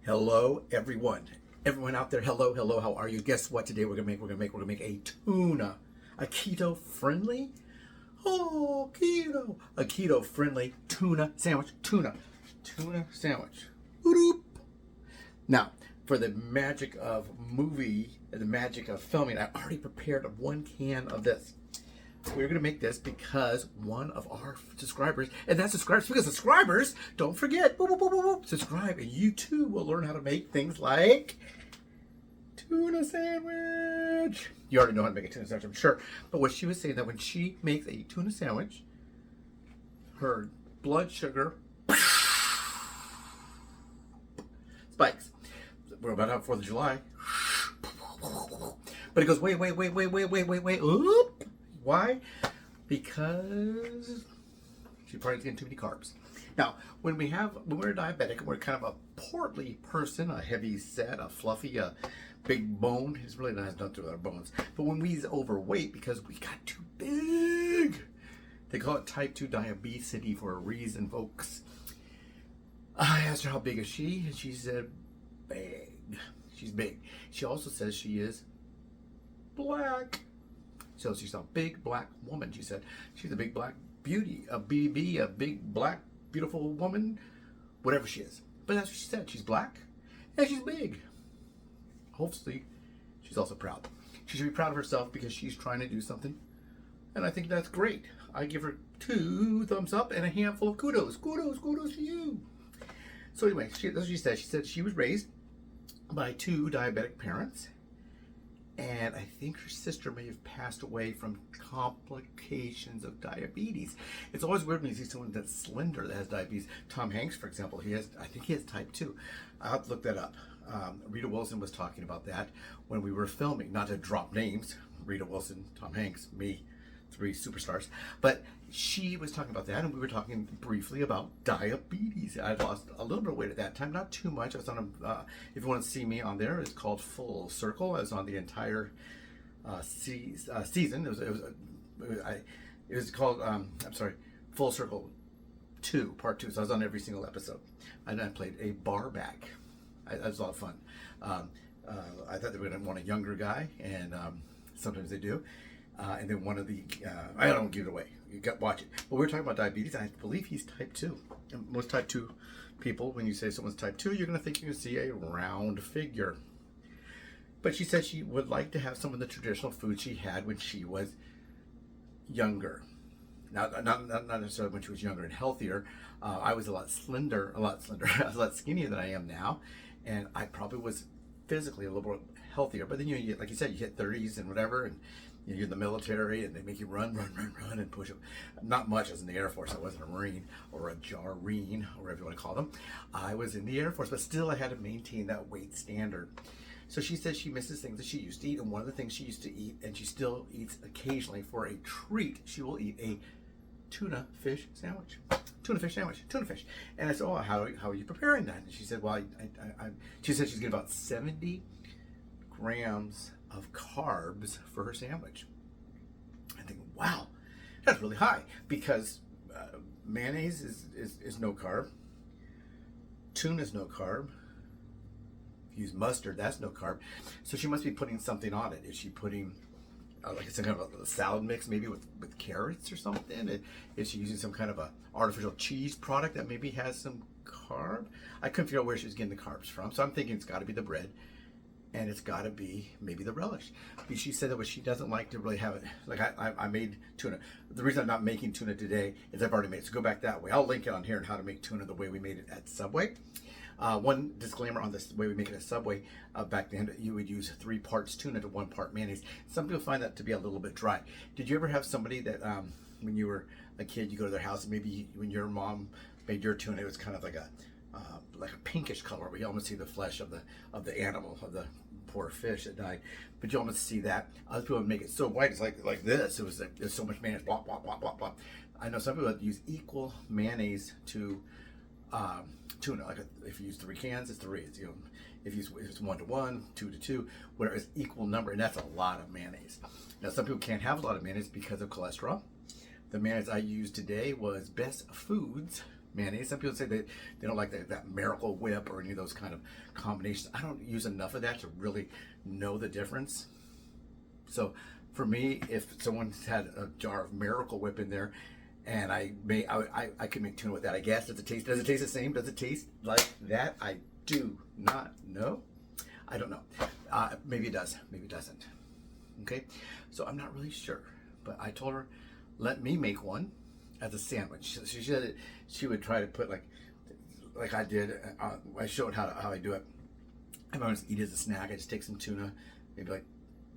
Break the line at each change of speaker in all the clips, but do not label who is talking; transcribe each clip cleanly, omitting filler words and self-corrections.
Hello, everyone. Everyone out there, hello, hello, how are you? Guess what today we're gonna make? We're gonna make a tuna. A keto-friendly? Oh, keto. A keto-friendly tuna sandwich. Tuna sandwich. Boop. Now, for the magic of the magic of filming, I already prepared 1 can of this. We're going to make this because one of our subscribers, and that's subscribers, because subscribers, don't forget, boop, boop, boop, boop, boop, subscribe, and you too will learn how to make things like tuna sandwich. You already know how to make a tuna sandwich, I'm sure. But what she was saying, that when she makes a tuna sandwich, her blood sugar spikes. We're about to have 4th of July. But it goes, wait. Oop. Why? Because she probably getting too many carbs. Now, when we're diabetic and we're kind of a portly person, a heavy set, a fluffy, a big bone, it's really nice not to with our bones. But when we's overweight because we got too big, they call it type 2 diabetes for a reason, folks. I asked her how big is she, and she said big. She's big. She also says she is black. So she's a big black woman. She said she's a big black beauty, a BB, a big black beautiful woman, whatever she is. But that's what she said. She's black and she's big. Hopefully, she's also proud. She should be proud of herself because she's trying to do something, and I think that's great. I give her 2 thumbs up and a handful of kudos. Kudos to you. So anyway, that's what she said. She said she was raised by 2 diabetic parents. And I think her sister may have passed away from complications of diabetes. It's always weird when you see someone that's slender that has diabetes. Tom Hanks, for example, I think he has type 2. I'll have to look that up. Rita Wilson was talking about that when we were filming. Not to drop names, Rita Wilson, Tom Hanks, me, 3 superstars. But she was talking about that, and we were talking briefly about diabetes. I lost a little bit of weight at that time, not too much. I was on if you want to see me on there, it's called Full Circle. I was on the entire season. It was called Full Circle 2, Part 2. So I was on every single episode, and I played a bar back. That was a lot of fun. I thought they were going to want a younger guy, and sometimes they do. And then one of the, I don't give it away. You got watch it. But we're talking about diabetes. I believe he's type 2. And most type 2 people, when you say someone's type 2, you're going to think you can see a round figure. But she said she would like to have some of the traditional food she had when she was younger. Now, not necessarily when she was younger and healthier. I was a lot slender. I was a lot skinnier than I am now. And I probably was physically a little bit healthier. But then you get, like you said, you hit 30s and whatever, and you're in the military, and they make you run, and push them. Not much. I was in the Air Force. I wasn't a Marine or a Jareen, or whatever you want to call them. I was in the Air Force, but still I had to maintain that weight standard. So she says she misses things that she used to eat, and one of the things she used to eat, and she still eats occasionally for a treat, she will eat a tuna fish sandwich. Tuna fish. And I said, oh, how are you preparing that? And she said, well, she said she's getting about 70 grams of carbs for her sandwich. I think, wow, that's really high, because mayonnaise is no carb. Tuna is no carb. If you use mustard, that's no carb. So she must be putting something on it. Is she putting like some kind of a salad mix, maybe with carrots or something? Is she using some kind of a artificial cheese product that maybe has some carb? I couldn't figure out where she was getting the carbs from, so I'm thinking it's got to be the bread. And it's got to be maybe the relish. She said that what she doesn't like to really have it. Like I made tuna. The reason I'm not making tuna today is I've already made it. So go back that way. I'll link it on here on how to make tuna the way we made it at Subway. One disclaimer on this, the way we make it at Subway. Back then, you would use 3 parts tuna to 1 part mayonnaise. Some people find that to be a little bit dry. Did you ever have somebody that when you were a kid, you go to their house, and maybe when your mom made your tuna, it was kind of like a pinkish color, where you almost see the flesh of the animal, of the poor fish that died, but you almost see that. Other people would make it so white, it's like this. There's so much mayonnaise, blah blah blah blah blah. I know some people that use equal mayonnaise to tuna. Like if you use 3 cans, it's 3. It's, if it's 1 to 1, 2 to 2, whatever, it's equal number, and that's a lot of mayonnaise. Now some people can't have a lot of mayonnaise because of cholesterol. The mayonnaise I used today was Best Foods mayonnaise. Some people say they don't like that Miracle Whip or any of those kind of combinations. I don't use enough of that to really know the difference. So for me, if someone's had a jar of Miracle Whip in there, and I could make tuna with that, I guess. Does it taste the same? Does it taste like that? I do not know. I don't know. Maybe it does. Maybe it doesn't. Okay. So I'm not really sure. But I told her, let me make one as a sandwich. She said she would try to put like I did. I showed how I do it. If I want to eat it as a snack, I just take some tuna, maybe like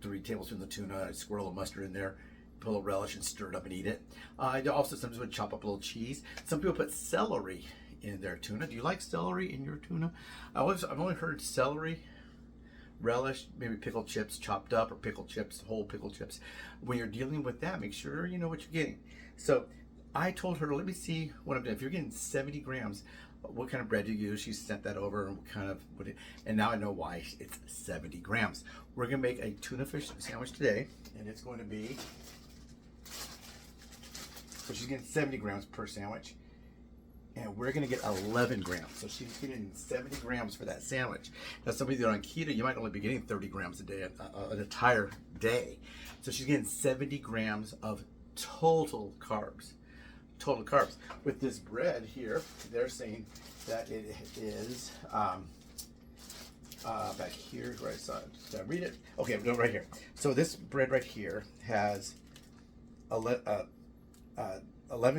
3 tablespoons of tuna, I squirt a little mustard in there, put a little relish and stir it up and eat it. I also sometimes would chop up a little cheese. Some people put celery in their tuna. Do you like celery in your tuna? I've only heard celery, relish, maybe pickled chips chopped up, or pickled chips, whole pickled chips. When you're dealing with that, make sure you know what you're getting. So I told her, let me see what I'm doing. If you're getting 70 grams, what kind of bread do you use? She sent that over, and and now I know why it's 70 grams. We're gonna make a tuna fish sandwich today, and it's going to be, so she's getting 70 grams per sandwich, and we're gonna get 11 grams. So she's getting 70 grams for that sandwich. Now, somebody that's on keto, you might only be getting 30 grams a day, an entire day. So she's getting 70 grams of total carbs. Total carbs. With this bread here, they're saying that it is back here where I saw it. Did I read it? Okay, no, right here. So this bread right here has 11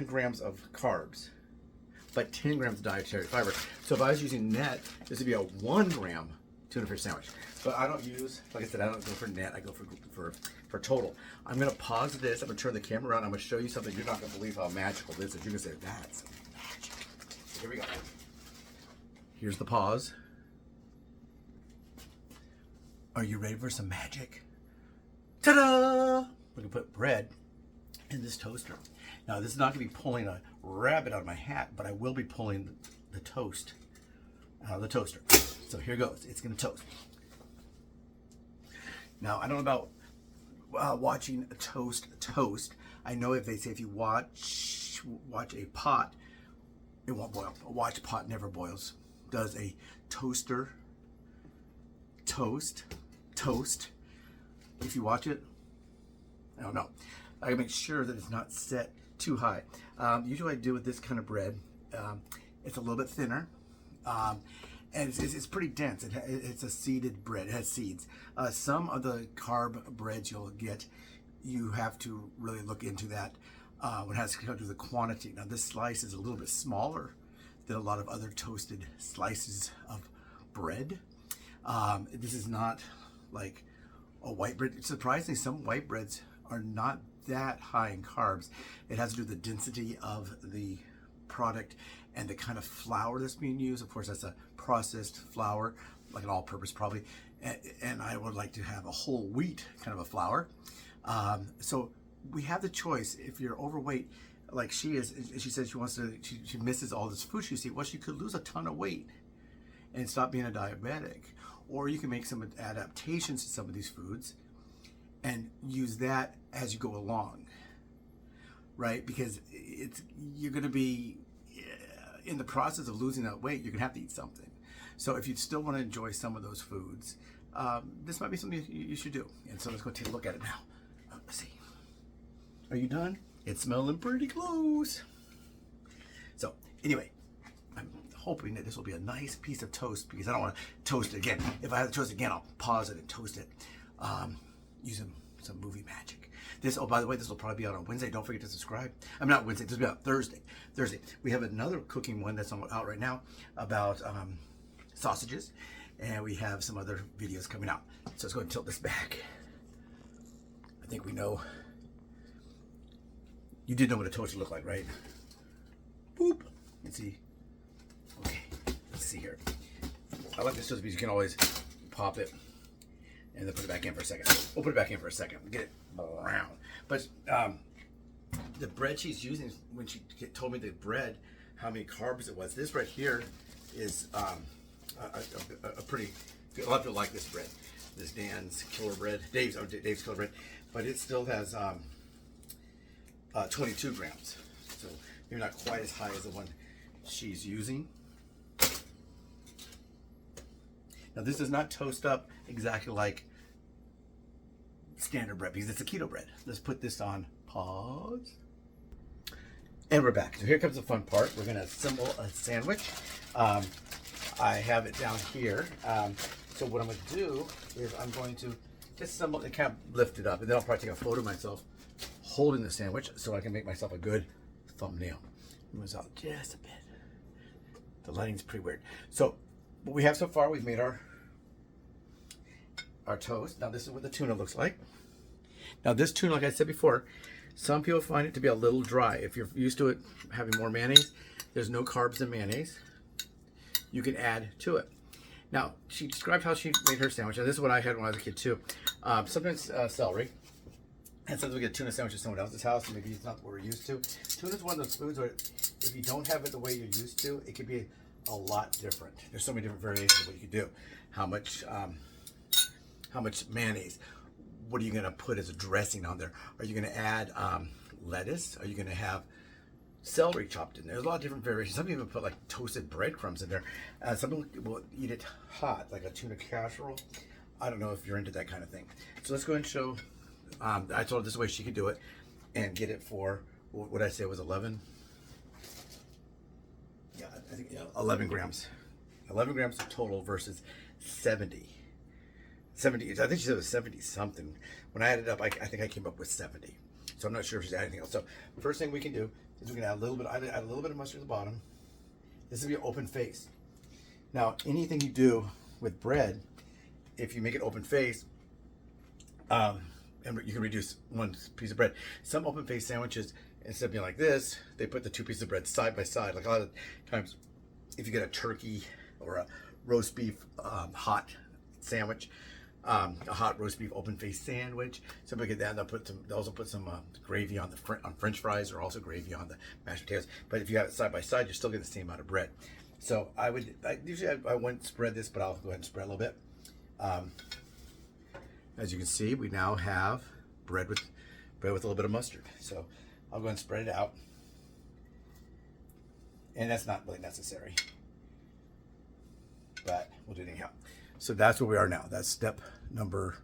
grams of carbs, but 10 grams of dietary fiber. So if I was using net, this would be a 1 gram tuna fish sandwich. But I don't use, like I said, I don't go for net, I go for total. I'm gonna pause this, I'm gonna turn the camera around, I'm gonna show you something. You're not gonna believe how magical this is. You're gonna say, that's magic. So here we go. Here's the pause. Are you ready for some magic? Ta-da! We're gonna put bread in this toaster. Now, this is not gonna be pulling a rabbit out of my hat, but I will be pulling the toast out of the toaster. So here goes, it's gonna toast. Now, I don't know about watching a toast. I know if they say if you watch a pot, it won't boil. A watch pot never boils. Does a toaster toast? If you watch it, I don't know. I gotta make sure that it's not set too high. Usually I do with this kind of bread. It's a little bit thinner. And it's pretty dense. It's a seeded bread. It has seeds. Some of the carb breads you'll get, you have to really look into that when it has to do with the quantity. Now, this slice is a little bit smaller than a lot of other toasted slices of bread. This is not like a white bread. Surprisingly, some white breads are not that high in carbs. It has to do with the density of the product and the kind of flour that's being used. Of course, that's a processed flour, like an all-purpose probably, and I would like to have a whole wheat kind of a flour. So we have the choice. If you're overweight, like she is, she says she misses all this food she eats. Well, she could lose a ton of weight and stop being a diabetic, or you can make some adaptations to some of these foods and use that as you go along, right? Because you're going to be in the process of losing that weight, you're gonna have to eat something. So if you still want to enjoy some of those foods, this might be something you should do. And so let's go take a look at it now. Let's see. Are you done? It's smelling pretty close. So anyway, I'm hoping that this will be a nice piece of toast, because I don't want to toast it again. If I have to toast it again, I'll pause it and toast it using some movie magic. Oh, by the way, this will probably be out on Wednesday. Don't forget to subscribe. I'm not Wednesday. This will be out Thursday. We have another cooking one that's out right now about sausages, and we have some other videos coming out. So let's go and tilt this back. I think we know. You did know what a toaster looked like, right? Boop. Let's see. Okay. Let's see here. I like this toaster because you can always pop it and then put it back in for a second. We'll put it back in for a second. Get it brown. But the bread she's using, when she told me the bread, how many carbs it was, this right here is a pretty good. A lot of people like this bread. This Dave's killer bread, but it still has 22 grams. So maybe not quite as high as the one she's using. Now this does not toast up exactly like standard bread because it's a keto bread. Let's put this on pause. And we're back. So here comes the fun part. We're gonna assemble a sandwich. I have it down here. So what I'm gonna do is I'm going to just assemble it, kind of lift it up, and then I'll probably take a photo of myself holding the sandwich so I can make myself a good thumbnail. It was out just a bit. The lighting's pretty weird. So what we have so far, we've made our toast. Now this is what the tuna looks like. Now this tuna, like I said before, some people find it to be a little dry. If you're used to it having more mayonnaise, there's no carbs in mayonnaise. You can add to it. Now, she described how she made her sandwich, and this is what I had when I was a kid too. Sometimes celery, and sometimes we get a tuna sandwich at someone else's house, and maybe it's not what we're used to. Tuna is one of those foods where if you don't have it the way you're used to, it could be a lot different. There's so many different variations of what you could do. How much mayonnaise? What are you gonna put as a dressing on there? Are you gonna add lettuce? Are you gonna have celery chopped in there? There's a lot of different variations. Some people put like toasted breadcrumbs in there. Some people will eat it hot, like a tuna casserole. I don't know if you're into that kind of thing. So let's go ahead and show. I told her this way she could do it and get it for, what did I say it was 11? Yeah, I think 11 grams. 11 grams total versus 70. 70, I think she said it was 70 something. When I added it up, I think I came up with 70. So I'm not sure if she's adding anything else. So first thing we can do is we can add a little bit, add a little bit of mustard at the bottom. This will be an open face. Now, anything you do with bread, if you make it open face, and you can reduce one piece of bread. Some open face sandwiches, instead of being like this, they put the two pieces of bread side by side. Like a lot of times, if you get a turkey or a roast beef hot sandwich, a hot roast beef open face sandwich, somebody get that. They'll also put some gravy on on French fries, or also gravy on the mashed potatoes. But if you have it side by side, you're still getting the same amount of bread. So usually I wouldn't spread this, but I'll go ahead and spread a little bit. As you can see, we now have bread with a little bit of mustard. So I'll go ahead and spread it out, and that's not really necessary, but we'll do it anyhow. So that's where we are now. That's step number.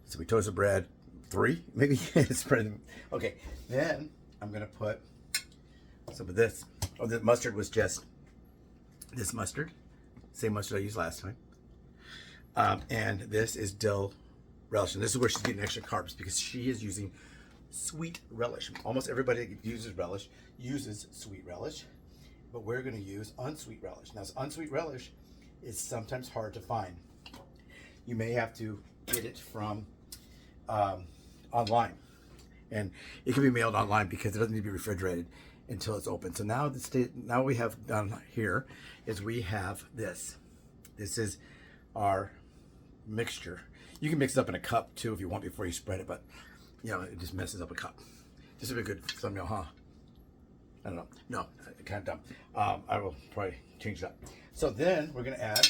So we toasted bread 3, maybe. Spread them. Okay, then I'm gonna put some of this. Oh, the mustard was just this mustard, same mustard I used last time. And this is dill relish, and this is where she's getting extra carbs because she is using sweet relish. Almost everybody that uses relish uses sweet relish, but we're going to use unsweet relish. Now, unsweet relish is sometimes hard to find. You may have to get it from online, and it can be mailed online because it doesn't need to be refrigerated until it's open. So now now we have done here is we have this. This is our mixture. You can mix it up in a cup too if you want before you spread it, but you know, it just messes up a cup. This would be a good thumbnail, huh? I don't know. No, kind of dumb. I will probably change that. So then we're gonna add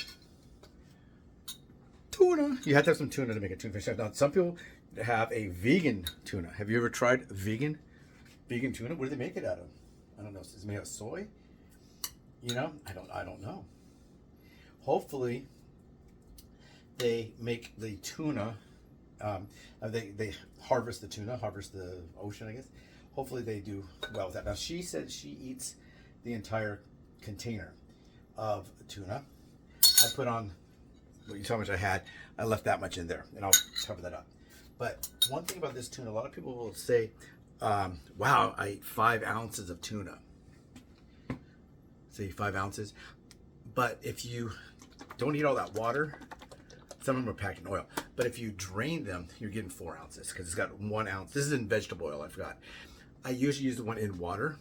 tuna. You have to have some tuna to make a tuna fish. Now, some people have a vegan tuna. Have you ever tried vegan tuna? What do they make it out of? I don't know. Is it made out of soy? You know, I don't know. Hopefully, they make the tuna. They harvest the tuna, harvest the ocean, I guess. Hopefully, they do well with that. Now, she said she eats the entire container of tuna. I put on, well, you saw how much I had. I left that much in there, and I'll cover that up. But one thing about this tuna, a lot of people will say, wow, I ate 5 ounces of tuna. Say 5 ounces. But if you don't eat all that water, some of them are packed in oil. But if you drain them, you're getting 4 ounces because it's got 1 ounce. This is in vegetable oil, I forgot. I usually use the one in water,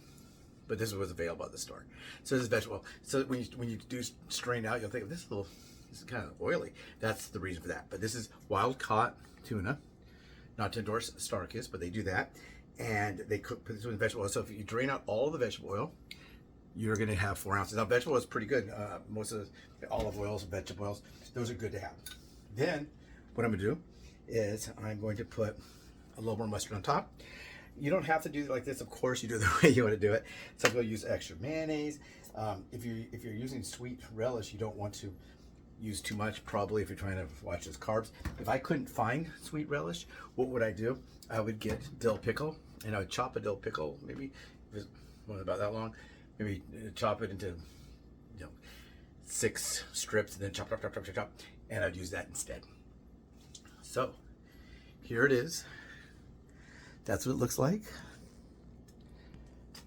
but this was available at the store. So this is vegetable oil. So when you do strain out, you'll think, this is kind of oily. That's the reason for that. But this is wild caught tuna. Not to endorse Starkist, but they do that. And they put this in vegetable oil. So if you drain out all of the vegetable oil, you're going to have 4 ounces. Now, vegetable oil is pretty good. Most of the olive oils, vegetable oils, those are good to have. Then, what I'm going to do is I'm going to put a little more mustard on top. You don't have to do it like this. Of course, you do it the way you want to do it. Some people use extra mayonnaise. If you're using sweet relish, you don't want to use too much, probably, if you're trying to watch as carbs. If I couldn't find sweet relish, what would I do? I would get dill pickle, and I would chop a dill pickle, maybe if it's about that long, maybe chop it into 6 strips, and then chop, and I'd use that instead. So here it is. That's what it looks like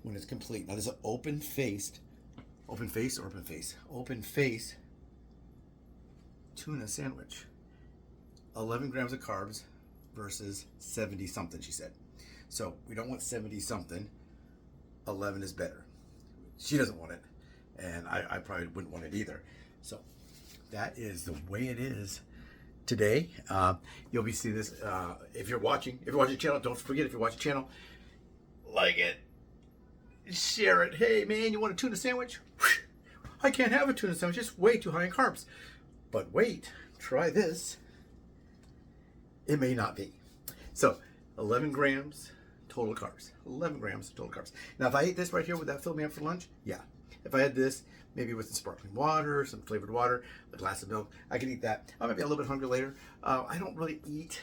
when it's complete. Now this is an open face tuna sandwich. 11 grams of carbs versus 70 something, she said. So we don't want 70 something. 11 is better. She doesn't want it, and I probably wouldn't want it either. So that is the way it is today. You'll be seeing this if you're watching the channel. Don't forget, if you're watching the channel, like it, share it. Hey man, you want a tuna sandwich? I can't have a tuna sandwich, it's way too high in carbs. But wait, try this. It may not be. So 11 grams total carbs. 11 grams total carbs. Now if I ate this right here, would that fill me up for lunch? Yeah. If I had this, maybe with some sparkling water, some flavored water, a glass of milk, I could eat that. I might be a little bit hungry later. I don't really eat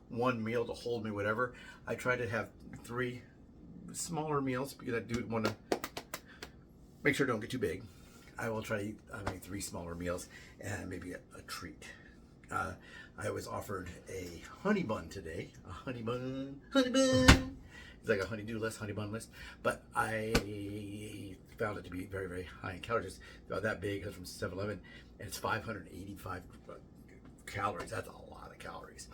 one meal to hold me, whatever. I try to have 3 smaller meals because I do want to make sure I don't get too big. I will try to eat maybe 3 smaller meals and maybe a treat. I was offered a honey bun today. A honey bun. It's like a honeydew-less, honey bun-less. But I found it to be very, very high in calories. About that big, it comes from 7-Eleven, and it's 585 calories. That's a lot of calories.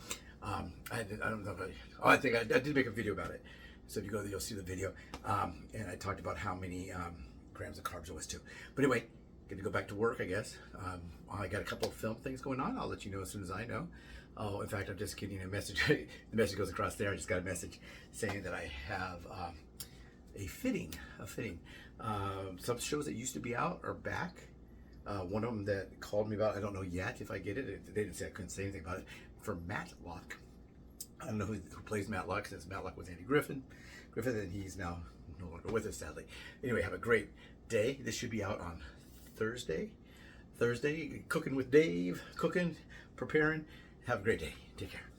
I don't know if I think I did make a video about it. So if you go there, you'll see the video. And I talked about how many grams of carbs it was too. But anyway, gonna go back to work, I guess. I got a couple of film things going on. I'll let you know as soon as I know. Oh, in fact, I'm just getting a message. The message goes across there. I just got a message saying that I have a fitting. Some shows that used to be out are back. One of them that called me about, I don't know yet if I get it. They didn't say I couldn't say anything about it. For Matlock. I don't know who plays Matlock, since Matlock was Andy Griffin, and he's now no longer with us, sadly. Anyway, have a great day. This should be out on Thursday, cooking with Dave, preparing. Have a great day. Take care.